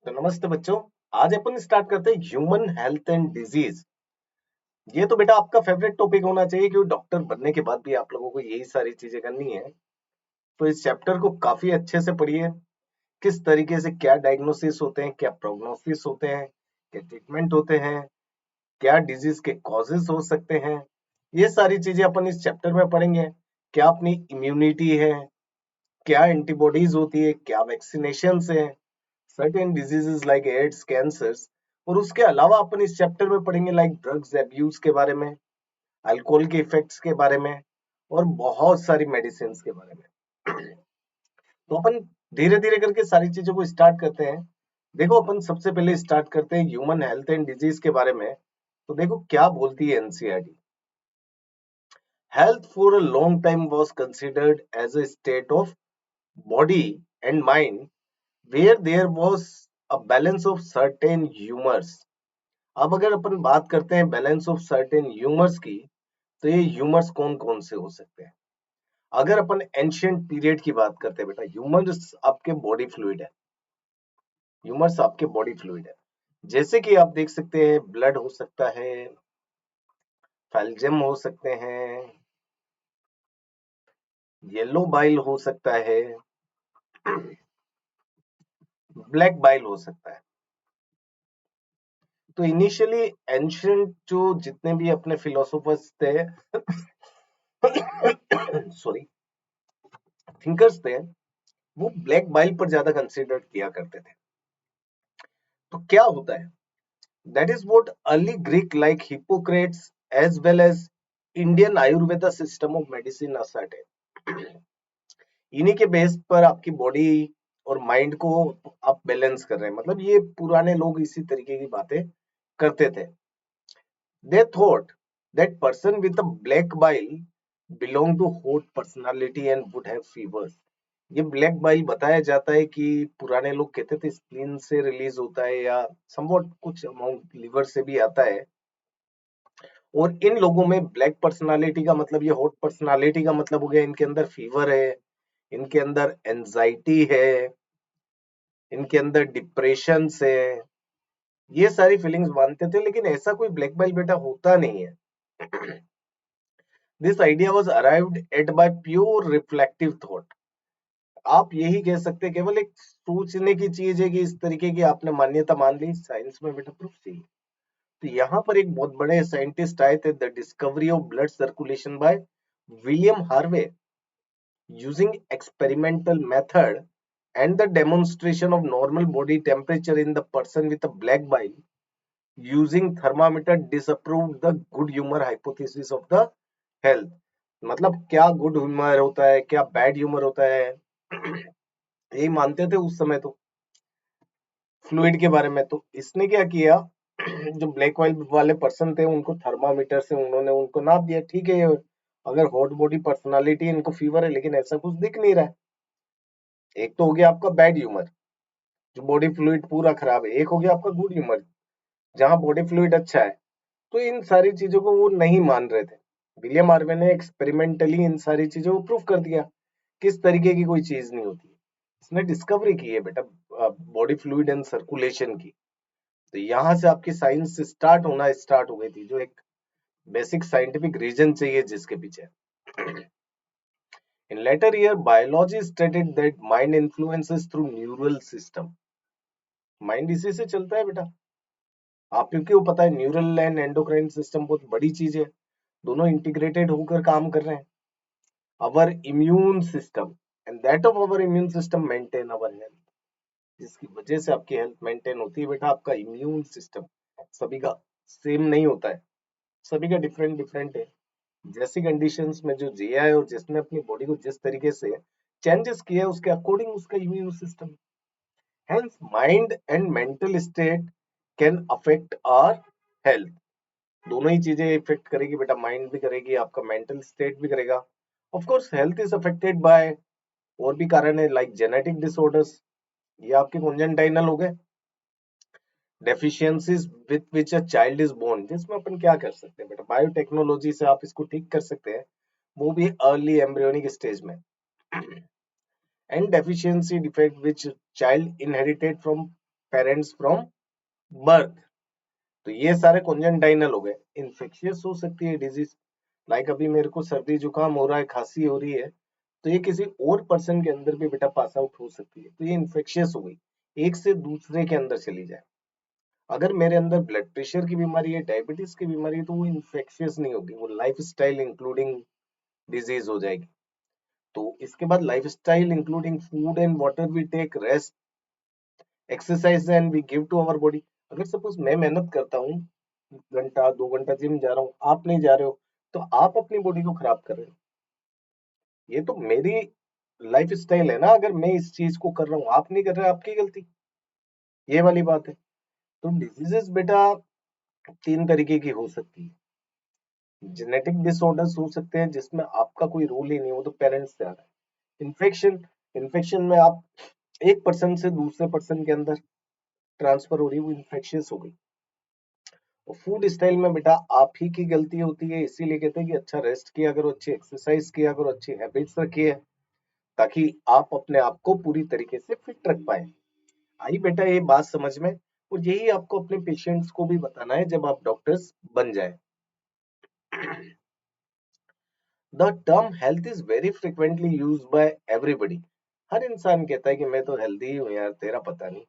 तो नमस्ते बच्चों। आज अपन स्टार्ट करते हैं ह्यूमन हेल्थ एंड डिजीज। ये तो बेटा आपका फेवरेट टॉपिक होना चाहिए क्योंकि डॉक्टर बनने के बाद भी आप लोगों को यही सारी चीजें करनी है। तो इस चैप्टर को काफी अच्छे से पढ़िए। किस तरीके से क्या डायग्नोसिस होते हैं, क्या प्रोग्नोसिस होते हैं, क्या ट्रीटमेंट होते हैं, क्या डिजीज के कॉजेज हो सकते हैं, ये सारी चीजें अपन इस चैप्टर में पढ़ेंगे। क्या अपनी इम्यूनिटी है, क्या एंटीबॉडीज होती है, क्या वैक्सीनेशन है, certain diseases like AIDS, cancers. और उसके अलावा अपन इस चैप्टर में पढ़ेंगे लाइक ड्रग्स एब्यूज के बारे में, अल्कोहल के इफेक्ट्स के बारे में, और बहुत सारी मेडिसिन के बारे में। तो अपन धीरे धीरे करके सारी चीजों को स्टार्ट करते हैं। देखो अपन सबसे पहले स्टार्ट करते हैं ह्यूमन हेल्थ एंड डिजीज के बारे में। तो देखो क्या बोलती है NCERT. Health for a long time was considered as a state of body and mind where there was a balance of certain humors। अब अगर अपन बात करते हैं बैलेंस ऑफ सर्टेन ह्यूमर्स की, तो ये ह्यूमर्स कौन कौन से हो सकते हैं। अगर अपन एंशियंट पीरियड की बात करते हैं बेटा, ह्यूमर्स आपके बॉडी फ्लूइड है। ह्यूमर्स आपके बॉडी फ्लूइड है। जैसे कि आप देख सकते हैं ब्लड हो सकता है, फैल्जम हो सकते हैं, येलो बाइल हो सकता है, ब्लैक बाइल हो सकता है। तो इनिशियली एंशियंट जो जितने भी अपने फिलोसोफर्स थे सॉरी, थिंकर्स थे, वो ब्लैक बाइल पर ज्यादा कंसिडर किया करते थे। तो क्या होता है, that is what early Greek like Hippocrates as well as Indian Ayurveda system of medicine asserted. इन्हीं के बेस पर आपकी बॉडी और माइंड को आप बैलेंस कर रहे हैं। मतलब ये पुराने लोग इसी तरीके की बातें करते थे। They thought that person with a black bile belonged to hot personality and would have fevers। ये ब्लैक बाइल बताया जाता है कि पुराने लोग कहते थे स्प्लीन से रिलीज होता है या समवॉट कुछ अमाउंट लिवर से भी आता है। और इन लोगों में ब्लैक पर्सनालिटी का मतलब, ये हॉट पर्सनालिटी का मतलब हो गया इनके अंदर फीवर है, इनके अंदर एंजाइटी है, इनके अंदर डिप्रेशन है। ये सारी फीलिंग्स मानते थे, लेकिन ऐसा कोई ब्लैक बाइल बेटा होता नहीं है। This idea was arrived at by pure reflective thought। आप यही कह सकते हैं, केवल एक सोचने की चीज है कि इस तरीके की आपने मान्यता मान ली, साइंस में बेटा प्रूफ चाहिए। तो यहाँ पर एक बहुत बड़े साइंटिस्ट आए थे, the discovery of blood circulation by William Harvey using experimental method and the demonstration of normal body temperature in the person with a black bile using thermometer disapproved the good humor hypothesis of the health। मतलब क्या good humour होता है, क्या bad humour होता है, यही मानते थे उस समय तो फ्लूइड के बारे में। तो इसने क्या किया, जो ब्लैक वाइल वाले पर्सन थे उनको थर्मामीटर से उन्होंने उनको नाप दिया। ठीक है, अगर हॉट बॉडी पर्सनालिटी इनको फीवर है, लेकिन ऐसा कुछ दिख नहीं रहा है। एक तो हो गया आपका बैड ह्यूमर, जो बॉडी फ्लूइड पूरा खराब है। एक हो गया आपका गुड ह्यूमर, जहां बॉडी फ्लूइड अच्छा है। तो इन सारी चीजों को वो नहीं मान रहे थे। विलियम हार्वे ने एक्सपेरिमेंटली इन सारी चीजों को प्रूफ कर दिया, किस तरीके की कोई चीज नहीं होती। इसने डिस्कवरी की है बेटा बॉडी फ्लूइड एंड सर्कुलेशन की। तो यहाँ से आपकी साइंस स्टार्ट हो गई थी, जो एक बेसिक साइंटिफिक रीजन चाहिए जिसके पीछे। In later year biology studied that mind influences through neural system. Mind इसी से चलता है बेटा। आपको क्यों पता है, न्यूरल एंड एंडोक्राइन सिस्टम बहुत बड़ी चीज है, दोनों इंटीग्रेटेड होकर काम कर रहे हैं। Our immune system and that of our immune system maintain our health. जिसकी वजह से आपकी हेल्थ मेंटेन होती है बेटा, आपका इम्यून सिस्टम। सभी का सेम नहीं होता है, सभी का डिफरेंट डिफरेंट है। जैसी कंडीशंस में जो जिया है और जिसने अपनी बॉडी को जिस तरीके से चेंजेस किया है, उसके अकॉर्डिंग उसका immune system. Hence mind and mental state can affect our health. दोनों ही चीजें इफेक्ट करेगी बेटा, माइंड भी करेगी, आपका मेंटल स्टेट भी करेगा। Of course health is affected by और भी कारण है लाइक जेनेटिक डिसऑर्डर्स, ये आपके कॉन्जेंटाइनल हो गए। Deficiencies with which a child is born, जिसमें अपन क्या कर सकते हैं बेटा, बायोटेक्नोलॉजी से आप इसको ठीक कर सकते हैं, वो भी अर्ली एम्ब्रियोनिक स्टेज में। And deficiency defect which child inherited from parents from birth. तो ये सारे कॉन्जेंटाइनल हो गए। इन्फेक्शियस हो सकती है डिजीज, लाइक अभी मेरे को सर्दी जुकाम हो रहा है, खांसी हो रही है, तो ये किसी और पर्सन के अंदर भी बेटा पास आउट हो सकती है, तो ये इन्फेक्शियस हो गई, एक से दूसरे के अंदर चली जाए। अगर मेरे अंदर ब्लड प्रेशर की बीमारी है, डायबिटीज की बीमारी है, तो वो इन्फेक्शियस नहीं होगी, वो लाइफ स्टाइल इंक्लूडिंग डिजीज हो जाएगी। तो इसके बाद lifestyle including food and water, we take rest, exercise and we give to our body. अगर सपोज मैं मेहनत करता हूँ, घंटा 2 घंटा जिम जा रहा हूँ, आप नहीं जा रहे हो, तो आप अपनी बॉडी को खराब कर रहे हो। ये तो मेरी लाइफ स्टाइल है ना, अगर मैं इस चीज को कर रहा हूँ, आप नहीं कर रहे, आपकी गलती, ये वाली बात है। तो डिजीजेस बेटा 3 तरीके की हो सकती है। जेनेटिक डिसऑर्डर्स हो सकते हैं जिसमें आपका कोई रोल ही नहीं, वो तो पेरेंट्स से आ रहा है। इन्फेक्शन, इन्फेक्शन में आप एक पर्सन से दूसरे पर्सन के अंदर ट्रांसफर हो रही है, वो इन्फेक्शियस हो गई। और फूड स्टाइल में बेटा आप ही की गलती होती है, इसीलिए कहते हैं कि अच्छा रेस्ट किया करो, अच्छी एक्सरसाइज किया करो, अच्छी हैबिट्स रखिए, ताकि आप अपने आप को पूरी तरीके से फिट रख पाए। आई बेटा ये बात समझ में, और यही आपको अपने पेशेंट्स को भी बताना है जब आप डॉक्टर्स बन जाए। The term health is very frequently used by everybody. हर इंसान कहता है कि मैं तो हेल्दी हूँ यार, तेरा पता नहीं।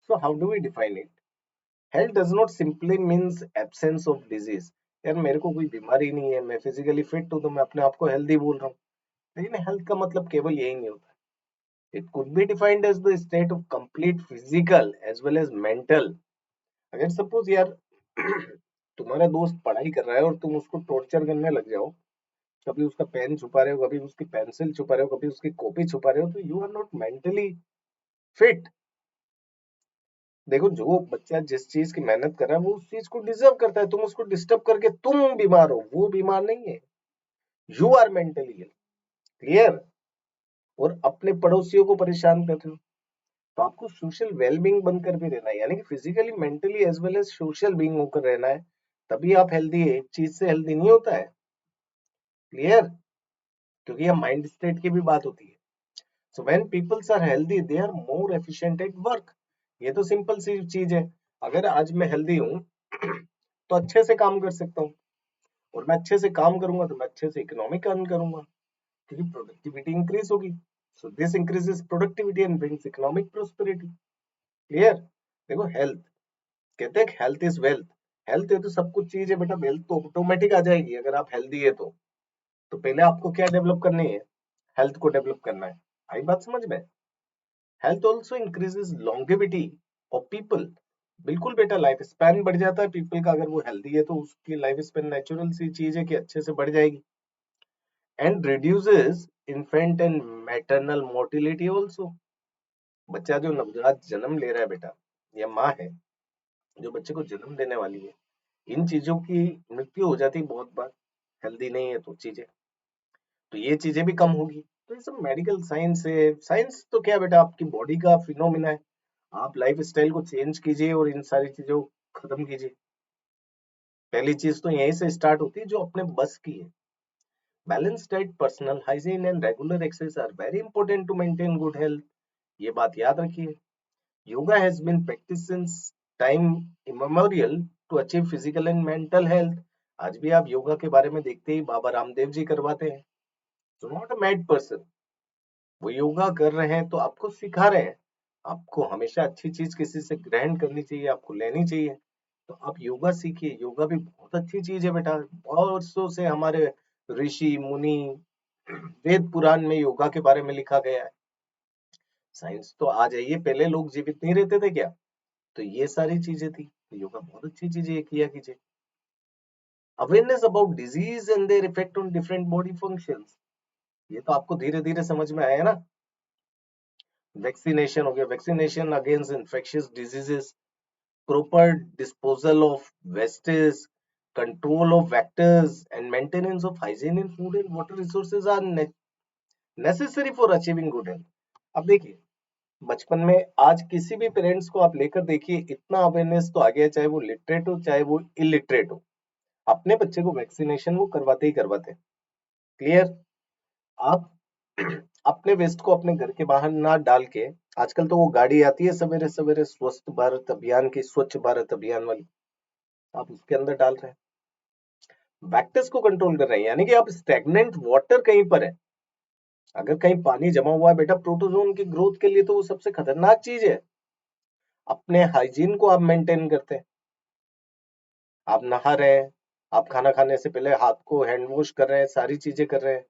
So how do we define it? Health does not simply means absence of disease. यार मेरे को कोई बीमारी नहीं है, मैं फिजिकली फिट हूँ, तो मैं अपने आप को हेल्दी बोल रहा हूँ। लेकिन हेल्थ का मतलब केवल यही नहीं होता। It could be defined as the state of complete physical as well as mental. अगर सपोज यार तुम्हारा दोस्त पढ़ाई कर रहा है और तुम उसको टॉर्चर करने लग जाओ, कभी उसका पेन छुपा रहे हो, कभी उसकी पेंसिल छुपा रहे हो, कभी उसकी कॉपी छुपा रहे हो, तो you are not mentally fit. देखो जो बच्चा जिस चीज की मेहनत कर रहा है वो उस चीज को डिजर्व करता है, तुम उसको डिस्टर्ब करके तुम बीमार हो, वो बीमार नहीं है। You are mentally ill, clear? और अपने पड़ोसियों को परेशान कर रहे हो, तो आपको सोशल वेलबींग बनकर भी रहना है, यानी कि physically mentally as well as social being होकर रहना है, तभी आप हेल्दी है, एक चीज से हेल्दी नहीं होता है। क्लियर? क्योंकि यह माइंड स्टेट की भी बात होती है। So when peoples are healthy they are more efficient at work. ये तो सिंपल सी चीज है। अगर आज मैं हेल्दी हूँ तो अच्छे से काम कर सकता हूँ, और मैं अच्छे से काम करूंगा तो मैं अच्छे से इकोनॉमिक अर्न करूंगा, क्योंकि प्रोडक्टिविटी इंक्रीज होगी। So this increases productivity and brings economic prosperity. Clear? देखो हेल्थ, कहते हैं हेल्थ इज वेल्थ। हेल्थ है तो सब कुछ चीज है बेटा, वेल्थ तो ऑटोमेटिक आ जाएगी अगर आप हेल्दी है तो पहले आपको क्या डेवलप करनी है? हेल्थ को डेवलप करना है। आई बात समझ में? Health also increases longevity of people. बिल्कुल बेटा, लाइफ स्पैन बढ़ जाता है पीपल का, अगर वो हेल्दी है तो उसकी लाइफ स्पैन नेचुरल सी चीज है कि अच्छे से बढ़ जाएगी। And reduces infant and maternal mortality also. बच्चा जो नवजात जन्म ले रहा है बेटा, या माँ है जो बच्चे को जन्म देने वाली है, इन चीजों की मृत्यु हो जाती है बहुत बार, हेल्दी नहीं है तो चीजें, तो ये चीजें भी कम होगी। तो ये सब मेडिकल साइंस है। साइंस तो क्या बेटा, आपकी बॉडी का फिनोमिना है। आप लाइफ स्टाइल को चेंज कीजिए और इन सारी चीजों को खत्म कीजिए। पहली चीज तो यहीं से स्टार्ट होती है जो अपने बस की है। Balance diet, personal hygiene and regular exercise are very important to maintain good health. ये बात याद रखिए। Yoga has been practiced since time immemorial to achieve physical and mental health। आज भी आप योगा के बारे में देखते ही बाबा रामदेव जी करवाते हैं। So not a mad person, वो योगा कर रहे हैं तो आपको सिखा रहे हैं। आपको हमेशा अच्छी चीज किसी से ग्रहण करनी चाहिए, आपको लेनी चाहिए। तो आप योगा सीखिए, योगा भी बहुत अच्छी चीज है बेटा। बहुत वर्षों से हमारे ऋषि मुनि, वेद पुराण में योगा के बारे में लिखा गया है। साइंस तो आ जाइए, पहले लोग जीवित नहीं रहते थे क्या? तो ये सारी चीजें थी, तो योगा बहुत अच्छी चीज है, किया कीजिए। Awareness about disease and their effect on different body functions, ये तो आपको धीरे धीरे समझ में आया ना। वैक्सीनेशन हो गया, vaccination against infectious diseases, proper disposal of wastes, control of vectors, and maintenance of hygiene in food and water resources are necessary for achieving good health। अब देखिए, बचपन में आज किसी भी पेरेंट्स को आप लेकर देखिए, इतना अवेयरनेस तो आ गया, चाहे वो लिटरेट हो चाहे वो इलिटरेट हो, अपने बच्चे को वैक्सीनेशन वो करवाते ही करवाते हैं। क्लियर? आप अपने वेस्ट को अपने घर के बाहर ना डाल के आजकल तो वो गाड़ी आती है सवेरे सवेरे, स्वस्थ भारत अभियान की, स्वच्छ भारत अभियान वाली, आप उसके अंदर डाल रहे हैं, वैक्टर्स को कंट्रोल कर रहे हैं, यानी कि आप स्टेगनेंट वाटर कहीं पर है, अगर कहीं पानी जमा हुआ है बेटा, प्रोटोजोन की ग्रोथ के लिए तो वो सबसे खतरनाक चीज है। अपने हाइजीन को आप मेंटेन करते हैं, आप नहा रहे हैं, आप खाना खाने से पहले हाथ को हैंड वॉश कर रहे हैं, सारी चीजें कर रहे हैं,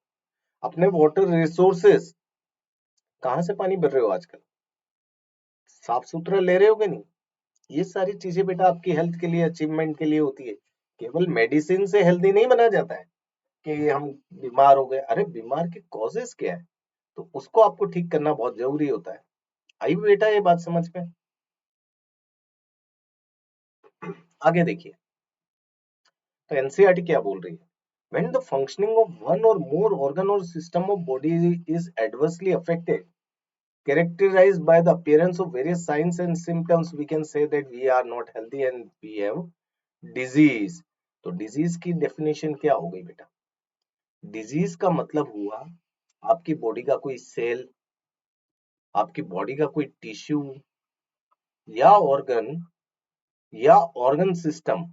अपने वाटर रिसोर्सेस, कहाँ से पानी भर रहे हो आजकल, साफ सुथरा ले रहे हो कि नहीं? ये सारी चीजें बेटा आपकी हेल्थ के लिए, अचीवमेंट के लिए होती है। केवल मेडिसिन से हेल्दी नहीं बना जाता है कि हम बीमार हो गए, अरे बीमार के कॉजेस क्या है, तो उसको आपको ठीक करना बहुत जरूरी होता है। आई बेटा ये बात समझ में? आगे देखिए, तो एनसीईआरटी क्या बोल रही है, when the functioning of one or more organ or system of body is adversely affected, characterized by the appearance of various signs and symptoms, we can say that we are not healthy and we have disease। तो disease की definition क्या हो गई बेटा? Disease का मतलब हुआ आपकी बॉडी का कोई सेल, आपकी बॉडी का कोई टिश्यू या ऑर्गन या ऑर्गन सिस्टम,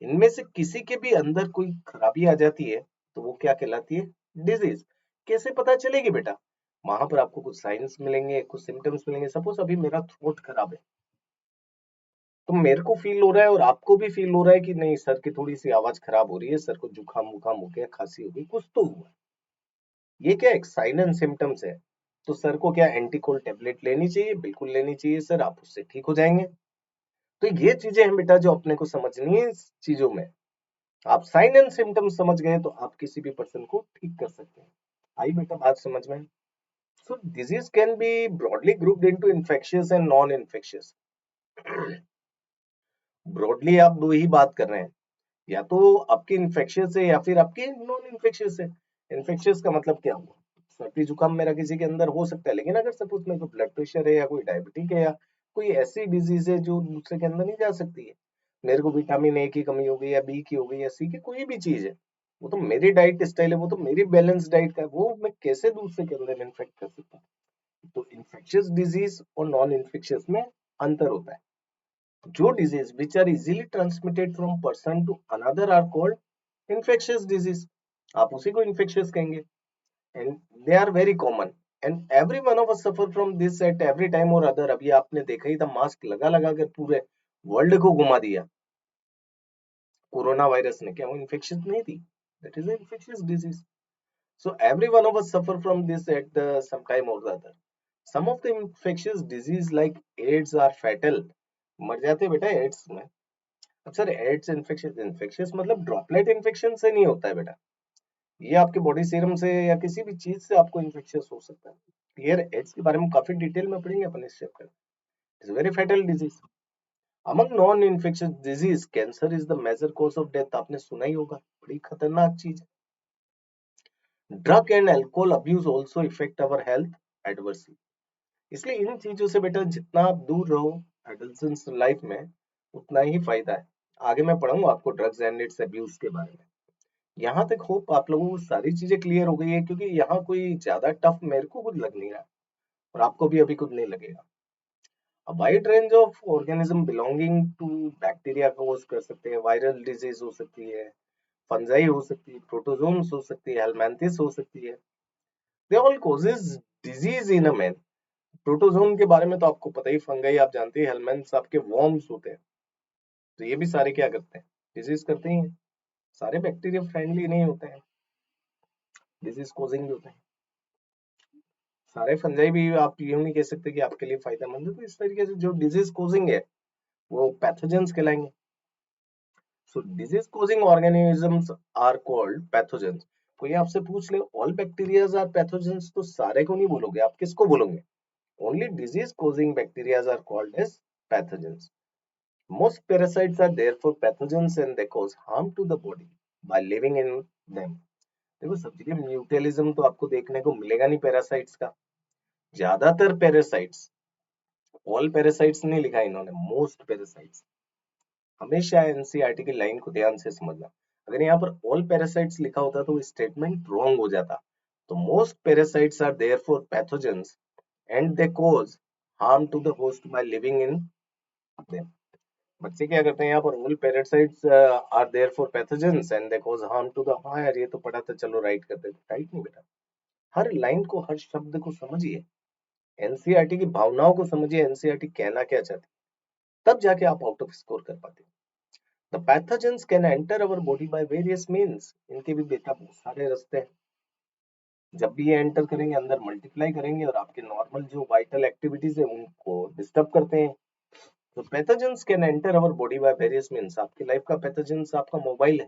इनमें से किसी के भी अंदर कोई खराबी आ जाती है, तो वो क्या कहलाती है? डिजीज। कैसे पता चलेगी बेटा? वहां पर आपको कुछ साइंस मिलेंगे, कुछ सिम्टम्स मिलेंगे। सपोज अभी मेरा थ्रोट खराब है, तो मेरे को फील हो रहा है और आपको भी फील हो रहा है कि नहीं, सर की थोड़ी सी आवाज खराब हो रही है, सर को जुकाम वुकाम हो गया, खांसी हो गई, कुछ तो हुआ। ये क्या एक साइन एंड सिम्टम्स है। तो सर को क्या एंटीकोल्ड टेबलेट लेनी चाहिए? बिल्कुल लेनी चाहिए सर, आप उससे ठीक हो जाएंगे। तो ये चीजें हैं बेटा जो अपने को समझनी है इस चीजों में। आप साइन एंड सिम्टम्स समझ गए तो आप किसी भी पर्सन को ठीक कर सकते हैं। आई बेटा बात समझ में? So disease can be broadly grouped into infectious and non infectious. Broadly आप दो ही बात कर रहे हैं, या तो आपकी इन्फेक्शियस है या फिर आपकी नॉन इन्फेक्शियस है। इन्फेक्शियस का मतलब क्या हुआ? सर्दी जुकाम मेरा किसी के अंदर हो सकता है, लेकिन अगर सपोज मेरे को ब्लड प्रेशर है या कोई डायबिटिक है या कोई ऐसी डिजीज है जो दूसरे के अंदर नहीं जा सकती है, मेरे को विटामिन ए की कमी हो गई या बी की हो गई या सी की, कोई भी चीज है, वो तो मेरी डाइट स्टाइल है, वो तो मेरी बैलेंस डाइट का है, वो मैं कैसे दूसरे के अंदर इन्फेक्ट कर सकता हूँ? तो इन्फेक्शियस डिजीज और नॉन इन्फेक्शियस में अंतर होता है। जो disease which are easily transmitted from person to another are called infectious disease. आप उसी को इन्फेक्शियस कहेंगे, and they are very common, and every one of us suffer from this at every time और अदर। अभी आपने देखा ही था, mask लगा लगा कर पूरे वर्ल्ड को घुमा दिया कोरोना वायरस ने, क्या वो इन्फेक्शियस नहीं थी? That is infectious disease. So every one of us suffer from this at the some time or the other. Some of the infectious disease like AIDS are fatal। मर जाते हैं बेटा ads में। अब सर एड्स इन्फेक्शन, इन्फेक्शियस मतलब droplet infection से नहीं होता है बेटा, ये आपके बॉडी सीरम से या किसी भी चीज से आपको इन्फेक्शियस हो सकता है। क्लियर? एड्स के बारे में काफी डिटेल में पढ़ेंगे अपन इस chapter. It's very fatal disease. Among non infectious disease cancer is the major cause of death. आपने सुना ही होगा, बड़ी खतरनाक चीज। Drug and alcohol abuse also effect our health adversely. इसलिए इन चीजों से बेटा जितना आप दूर रहो एडल्सेंस लाइफ में, उतना ही फायदा है। आगे मैं पढ़ाऊंगा आपको ड्रग्स एंड इट्स अब्यूज के बारे में। यहाँ तक होप आप लोगों को सारी चीजें क्लियर हो गई है, क्योंकि यहाँ कोई ज्यादा टफ मेरे को कुछ लग नहीं रहा और आपको भी अभी कुछ नहीं लगेगा। A wide range of organism belonging to bacteria cause कर सकते हैं, वायरल डिजीज हो सकती है, फंजाई हो सकती है, प्रोटोजोन्स हो सकती है, हेलमिंथिस हो सकती है। They all causes disease in a man। Protozoan के बारे में तो आपको पता ही, फंगाई आप जानते हैं, हेलमेंथ्स आपके वर्म्स होते हैं, तो ये भी सारे क्या करते हैं? डिजीज करते ही हैं। सारे बैक्टीरिया फ्रेंडली नहीं होते हैं, डिजीज कोजिंग भी होते हैं। सारे फंजाई भी आप यूं नहीं कह सकते कि आपके लिए फायदेमंद है। तो इस तरीके से जो डिजीज कोजिंग है वो पैथोजेंस कहलाएंगे। So disease causing organisms are called pathogens. कोई आपसे पूछ ले ऑल बैक्टीरियाज आर पैथोजेंस, तो सारे को नहीं बोलोगे, आप किसको बोलोगे? Only disease causing bacterias are called as pathogens. Most parasites are therefore pathogens and they cause harm to the body by living in them। देखो सब जगह म्यूटेलिज्म तो आपको देखने को मिलेगा नहीं पैरासाइट्स का। ज्यादातर पैरासाइट्स, ऑल पैरासाइट्स नहीं लिखा इन्होंने, मोस्ट पैरासाइट्स। हमेशा एनसीईआरटी की लाइन को ध्यान से समझना। अगर यहाँ पर ऑल पैरासाइट्स लिखा होता तो स्टेटमेंट रॉन्ग हो जाता। तो most parasites are therefore pathogens and they cause harm to the host by living in them. बच्चे क्या करते हैं यहाँ पर, all parasites are there for pathogens and they cause harm to the, हाँ यार ये तो पढ़ा था, चलो राइट करते थे, राइट नहीं बेटा। हर लाइन को, हर शब्द को समझिए, एनसीईआरटी की भावनाओं को समझिए, एनसीईआरटी कहना क्या चाहती है, तब जाके आप आउट ऑफ स्कोर कर पाते हैं। The pathogens can enter our body by various means, इनके भी बेटा बहुत सारे रास्ते हैं। जब भी ये एंटर करेंगे, अंदर मल्टीप्लाई करेंगे और आपके नॉर्मल जो वाइटल एक्टिविटीज है उनको डिस्टर्ब करते हैं। तो pathogens can enter our body by various means, आपकी लाइफ का पैथोजेंस आपका मोबाइल है,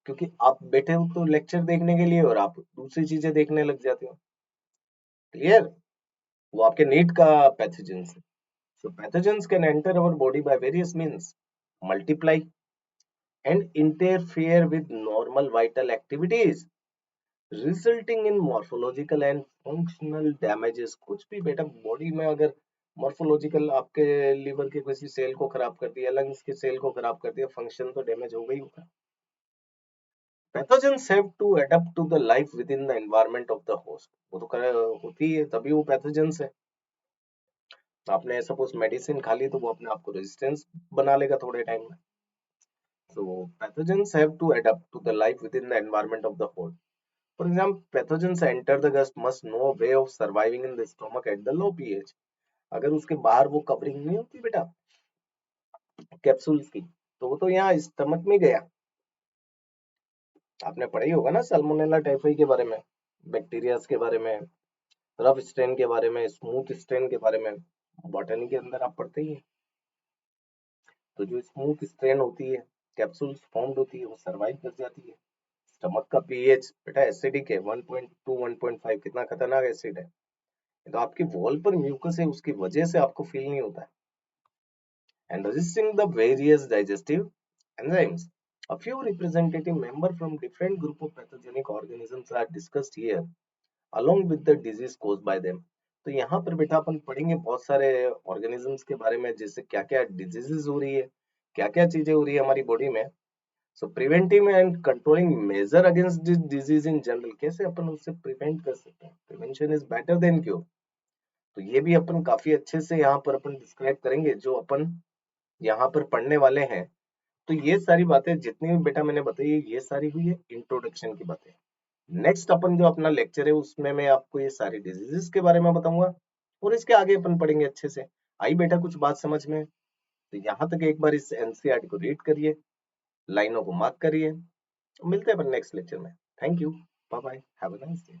क्योंकि आप बैठे हो तो लेक्चर देखने के लिए और आप दूसरी चीजें देखने लग जाते हो, क्लियर, वो आपके नीट का पैथोजेंस है। So pathogens can enter our body by various means, multiply and interfere with normal vital activities, resulting in morphological and functional damages। कुछ भी बेटा बॉडी में अगर मॉर्फोलॉजिकल, आपके लिवर के किसी सेल को खराब कर दिया, लंग्स के सेल को खराब कर दिया, फंक्शन तो डैमेज हो गई होगा। Pathogens have to adopt to the life within the environment of the host, वो तो होती है, तभी वो पैथोजेंस है। आपने सपोज मेडिसिन खा ली तो वो अपने आप को रेजिस्टेंस बना लेगा थोड़े टाइम में। So pathogens have to adapt to the life within the environment of the host. For example, pathogens enter the gut must know a way of surviving in the stomach at the low pH. अगर उसके बाहर वो covering नहीं होती बेटा capsules की, तो वो तो यहाँ स्टमक में गया। आपने पढ़ा ही होगा ना सल्मोनेला टाइफाई के बारे में, बैक्टीरियाज के बारे में, रफ स्ट्रेन के बारे में, स्मूथ स्ट्रेन के बारे में, बॉटनी के अंदर आप पढ़ते ही हैं। तो जो स्मूथ स्ट्रेन होती है, कैप्सूल्स फॉर्म्ड होती है, वो सर्वाइव कर जाती है। स्टमक का पीएच बेटा एसिडिक है, 1.2 1.5, कितना खतरनाक एसिड है। तो आपकी वॉल पर म्यूकस है, उसकी वजह से आपको फील नहीं होता है। And resisting the various digestive enzymes, a few representative member from different group of pathogenic organisms are discussed here along with the disease caused by them। तो यहाँ पर बेटा अपन पढ़ेंगे बहुत सारे ऑर्गेनिजम्स के बारे में, जैसे क्या क्या डिजीजेस हो रही है, क्या क्या चीजें हो रही है हमारी बॉडी में। So preventive and controlling measure against this disease in general, कैसे अपन उससे प्रिवेंट कर सकते हैं, prevention is better than cure. तो ये भी अपन काफी अच्छे से यहाँ पर अपन डिस्क्राइब करेंगे जो अपन यहाँ पर पढ़ने वाले हैं। तो ये सारी बातें जितनी भी बेटा मैंने बताई, ये सारी हुई है इंट्रोडक्शन की बातें। नेक्स्ट अपन जो अपना लेक्चर है उसमें मैं आपको ये सारी डिजीजेस के बारे में बताऊंगा और इसके आगे अपन पढ़ेंगे अच्छे से। आई बेटा कुछ बात समझ में? तो यहाँ तक एक बार इस एनसीईआरटी को रीड करिए, लाइनों को मार्क करिए। मिलते हैं अपन नेक्स्ट लेक्चर में। Thank you, bye bye, have a nice day.